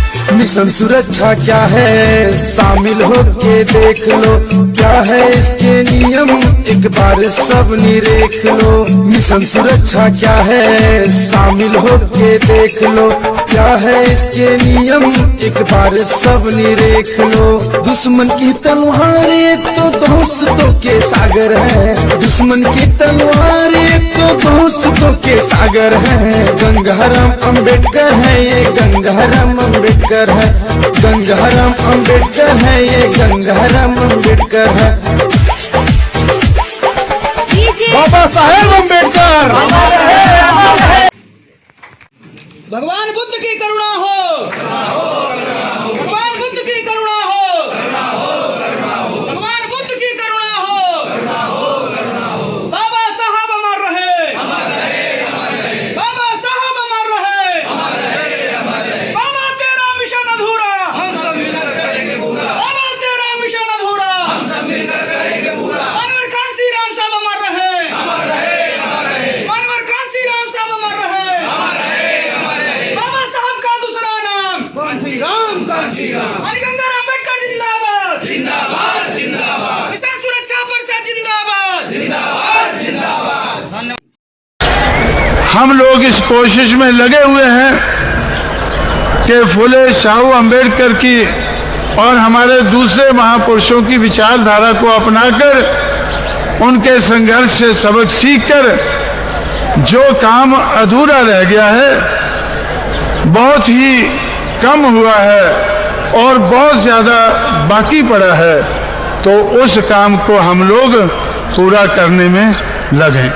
Mission सुरक्षा क्या है शामिल होके देख लो, क्या है इसके नियम एक बार सब निरेख लो। मिशन सुरक्षा क्या है शामिल होके देख लो, क्या है इसके नियम एक बार सब निरेख लो। दुश्मन की तलवार तो दोस्तों के सागर है, दुश्मन की तलवार तो दोस्तों के सागर है। गंगाराम अंबेडकर है ये, गंगाराम अंबेडकर है, गंगाराम अंबेडकर है ये, गंगाराम अंबेडकर है। बाबा साहेब अंबेडकर। भगवान बुद्ध की करुणा हो, भगवान बुद्ध की करुणा हो, भगवान बुद्ध की करुणा हो। बाबा साहब अमर रहे, बाबा साहब अमर रहे। बाबा तेरा मिशन अधूरा, बाबा तेरा मिशन अधूरा। मानवर कांसी राम साहब अमर रहे, मानवर कांसी राम साहब अमर रहे। बाबा साहब का दूसरा नाम कांसी राम, कांसी राम। गंगाराम अंबेडकर जिंदाबाद, जिंदाबाद, जिंदाबाद। मिशन सुरक्षा परिषद जिंदाबाद, जिंदाबाद, जिंदाबाद। हम लोग इस कोशिश में लगे हुए हैं कि फुले शाहू अंबेडकर की और हमारे दूसरे महापुरुषों की विचारधारा को अपनाकर उनके संघर्ष से सबक सीखकर जो काम अधूरा रह गया है, बहुत ही कम हुआ है और बहुत ज्यादा बाकी पड़ा है, तो उस काम को हम लोग पूरा करने में लगे।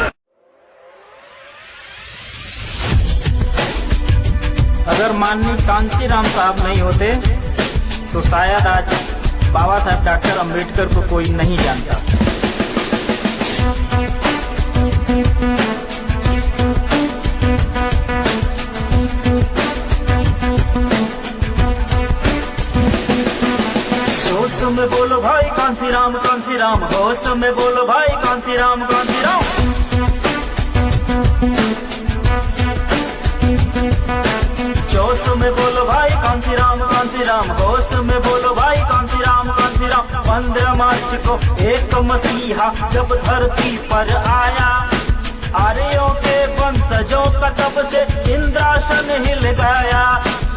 अगर माननीय कांसी राम साहब नहीं होते तो शायद आज बाबा साहब डॉक्टर अंबेडकर को कोई नहीं जानता। होश में बोलो भाई कांसी राम, कांसी राम। होश में बोलो भाई कांसी राम, कांसी राम। जोश में बोलो भाई कांसी राम, कांसी राम। होश में बोलो भाई कांसी राम, कांसी राम। 15 मार्च को एक मसीहा जब धरती पर आया, आर्यों के वंशजों का तब से इंद्रासन हिल गया।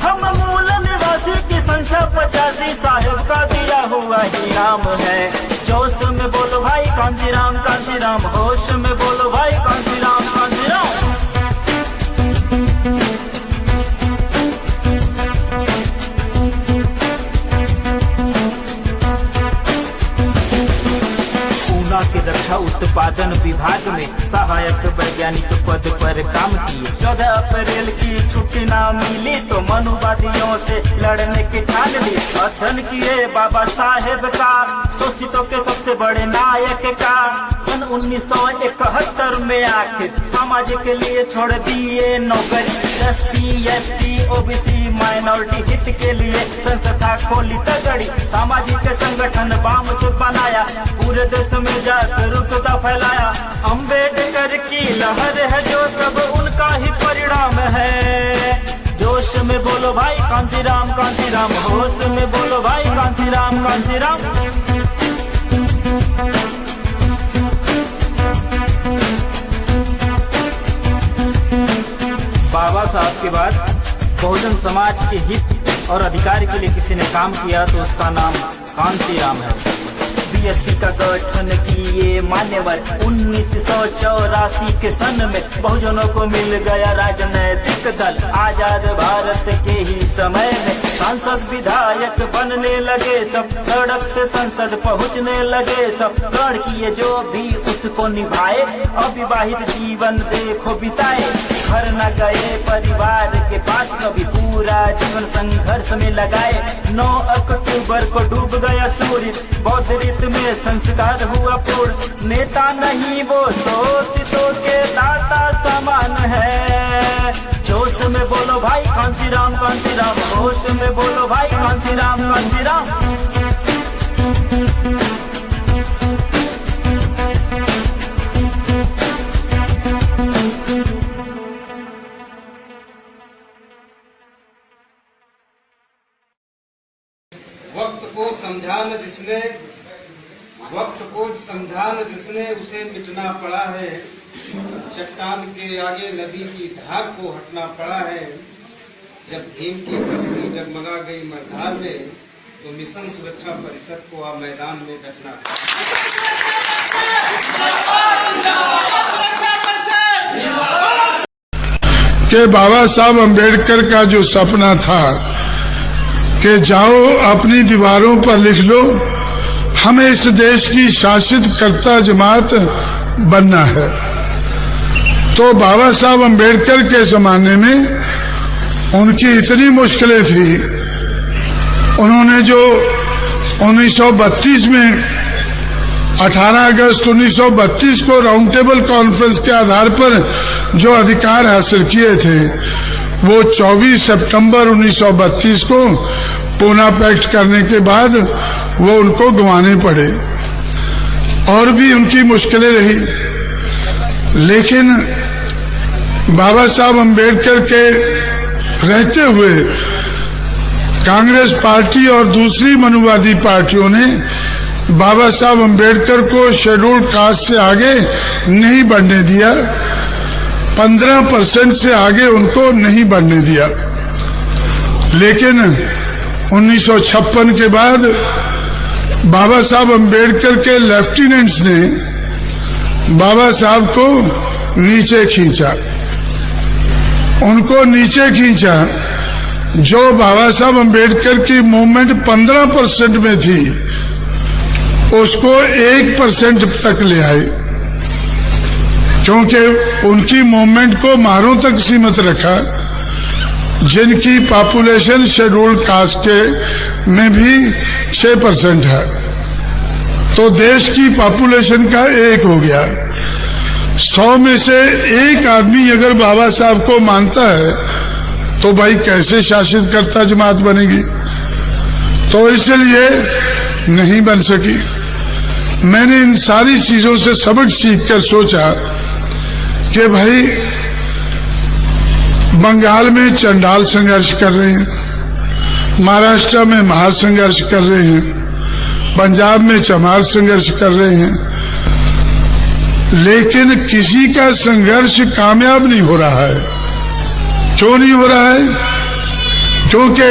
हम मूल निवासी की संख्या 85 साहिब का दिया हुआ ही नाम है। जोश में बोलो भाई कांसी राम, कांसी राम। होश में बोलो भाई कांसी राम, कांसी राम। के रक्षा उत्पादन विभाग में सहायक वैज्ञानिक पद पर काम किए। 14 अप्रैल की छुट्टी ना मिली तो मनुवादियों से लड़ने की ठान ली। अध्ययन किए बाबा साहेब का, शोषितों के सबसे बड़े नायक का। सन 1971 में आखिर समाज के लिए छोड़ दिए नौकरी। SC, ST, OBC माइनॉरिटी हित के लिए संस्था खोली तगड़ी। सामाजिक संगठन बाम से बनाया, पूरे देश में जागरूकता फैलाया। अंबेडकर की लहर है जो सब उनका ही परिणाम है। जोश में बोलो भाई कांसी राम, कांसी राम। होश में बोलो भाई कांसी राम, कांसी राम। बाबा साहब के बाद बहुजन समाज के हित और अधिकार के लिए किसी ने काम किया तो उसका नाम कांसी राम है। BSP का गठन किए मान्यवर 1984 के सन में बहुजनों को मिल गया राजनैतिक दल। आजाद भारत के ही समय में सांसद विधायक बनने लगे सब, सड़क से संसद पहुंचने लगे सब। प्रण किए जो भी उसको निभाए, अविवाहित जीवन देखो बिताए। घर न गए परिवार के पास कभी, पूरा जीवन संघर्ष में लगाए। 9 अक्टूबर को डूब गया सूर्य, बौद्ध रीत में संस्कार हुआ पूर्ण। नेता नहीं वो शोषितों के दाता समान है। जोश में बोलो भाई कांसी राम, कांसी राम। होश में बोलो भाई कांसी राम, कांसी राम। को समझा न जिसने, वक्त को समझा न जिसने, उसे मिटना पड़ा है। चट्टान के आगे नदी की धार को हटना पड़ा है। जब भीम की कश्ती डगमगा गई मझधार में, तो मिशन सुरक्षा परिषद को अब मैदान में डटना कि बाबा साहब अम्बेडकर का जो सपना था कि जाओ अपनी दीवारों पर लिख लो, हमें इस देश की शासित कर्ता जमात बनना है। तो बाबा साहब अम्बेडकर के जमाने में उनकी इतनी मुश्किलें थी, उन्होंने जो 1932 में 18 अगस्त 1932 को राउंड टेबल कॉन्फ्रेंस के आधार पर जो अधिकार हासिल किए थे, वो 24 सितंबर 1932 को पूना पैक्ट करने के बाद वो उनको गंवाने पड़े। और भी उनकी मुश्किलें रही, लेकिन बाबा साहब अम्बेडकर के रहते हुए कांग्रेस पार्टी और दूसरी मनुवादी पार्टियों ने बाबा साहब अम्बेडकर को शेड्यूल कास्ट से आगे नहीं बढ़ने दिया, 15% से आगे उनको नहीं बढ़ने दिया। लेकिन 1956 के बाद बाबा साहब अम्बेडकर के लेफ्टिनेंट्स ने बाबा साहब को नीचे खींचा, उनको नीचे खींचा। जो बाबा साहब अम्बेडकर की मूवमेंट 15% में थी, उसको 1% तक ले आए, क्योंकि उनकी मूवमेंट को मारों तक सीमित रखा, जिनकी पॉपुलेशन शेड्यूल कास्ट के में भी 6% है। तो देश की पॉपुलेशन का 1 हो गया। 100 में से 1 आदमी अगर बाबा साहब को मानता है, तो भाई कैसे शासित कर्ता जमात बनेगी? तो इसलिए नहीं बन सकी। मैंने इन सारी चीजों से सबक सीखकर सोचा कि भाई बंगाल में चंडाल संघर्ष कर रहे हैं, महाराष्ट्र में महार संघर्ष कर रहे हैं, पंजाब में चमार संघर्ष कर रहे हैं, लेकिन किसी का संघर्ष कामयाब नहीं हो रहा है। क्यों नहीं हो रहा है? क्योंकि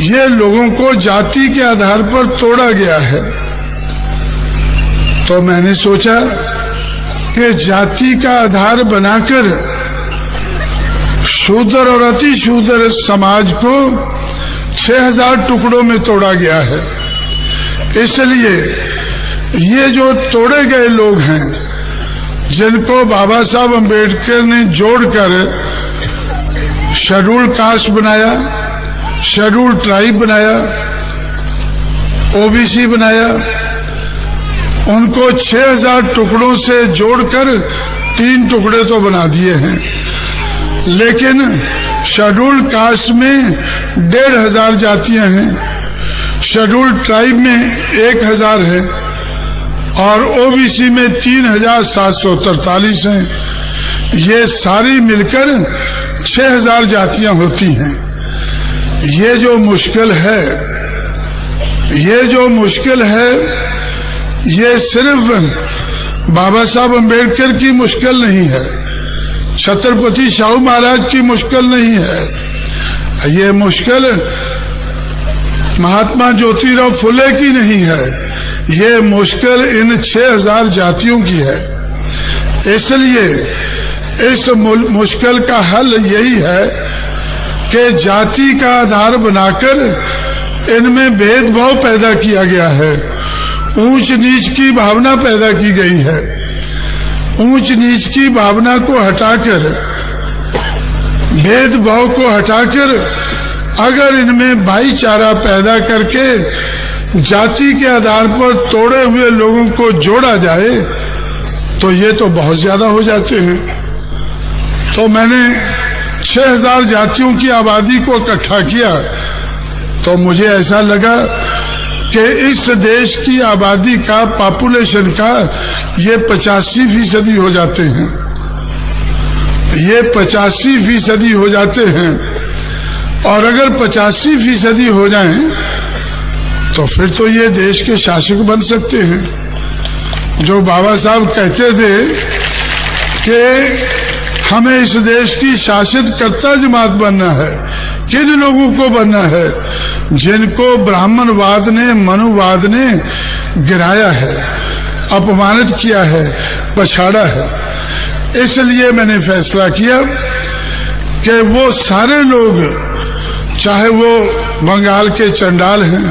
ये लोगों को जाति के आधार पर तोड़ा गया है। तो मैंने सोचा कि जाति का आधार बनाकर शूद्र और अति शूद्र समाज को 6000 टुकड़ों में तोड़ा गया है। इसलिए ये जो तोड़े गए लोग हैं, जिनको बाबा साहब अम्बेडकर ने जोड़कर शेड्यूल कास्ट बनाया, शेड्यूल ट्राइब बनाया, ओबीसी बनाया, उनको 6000 टुकड़ों से जोड़कर 3 टुकड़े तो बना दिए हैं। लेकिन शेड्यूल कास्ट में 1500 जातियां हैं, शेड्यूल ट्राइब में 1000 है और ओबीसी में 3743 हैं। ये सारी मिलकर 6000 जातियां होती हैं। ये जो मुश्किल है, ये सिर्फ बाबा साहब अम्बेडकर की मुश्किल नहीं है, छत्रपति शाहू महाराज की मुश्किल नहीं है, ये मुश्किल महात्मा ज्योतिराव फुले की नहीं है, ये मुश्किल इन 6000 जातियों की है। इसलिए इस मुश्किल का हल यही है कि जाति का आधार बनाकर इनमें भेदभाव पैदा किया गया है, ऊंच नीच की भावना पैदा की गई है। ऊंच नीच की भावना को हटाकर, भेदभाव को हटाकर अगर इनमें भाईचारा पैदा करके जाति के आधार पर तोड़े हुए लोगों को जोड़ा जाए, तो ये तो बहुत ज्यादा हो जाते हैं। तो मैंने 6000 जातियों की आबादी को इकट्ठा किया, तो मुझे ऐसा लगा कि इस देश की आबादी का, पॉपुलेशन का ये 85% हो जाते हैं, ये 85% हो जाते हैं। और अगर 85% हो जाएं तो फिर तो ये देश के शासक बन सकते हैं। जो बाबा साहब कहते थे कि हमें इस देश की शासितकर्ता जमात बनना है, किन लोगों को बनना है? जिनको ब्राह्मणवाद ने, मनुवाद ने गिराया है, अपमानित किया है, पछाड़ा है। इसलिए मैंने फैसला किया कि वो सारे लोग, चाहे वो बंगाल के चंडाल हैं,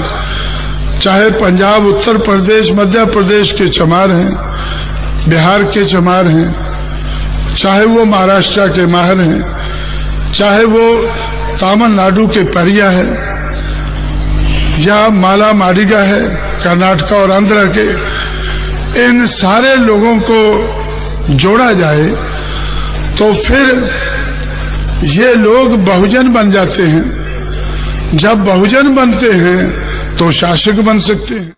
चाहे पंजाब, उत्तर प्रदेश, मध्य प्रदेश के चमार हैं, बिहार के चमार हैं, चाहे वो महाराष्ट्र के माहर हैं, चाहे वो तमिलनाडु के परिया है या माला माडिगा है, कर्नाटक और आंध्र के, इन सारे लोगों को जोड़ा जाए तो फिर ये लोग बहुजन बन जाते हैं। जब बहुजन बनते हैं तो शासक बन सकते हैं।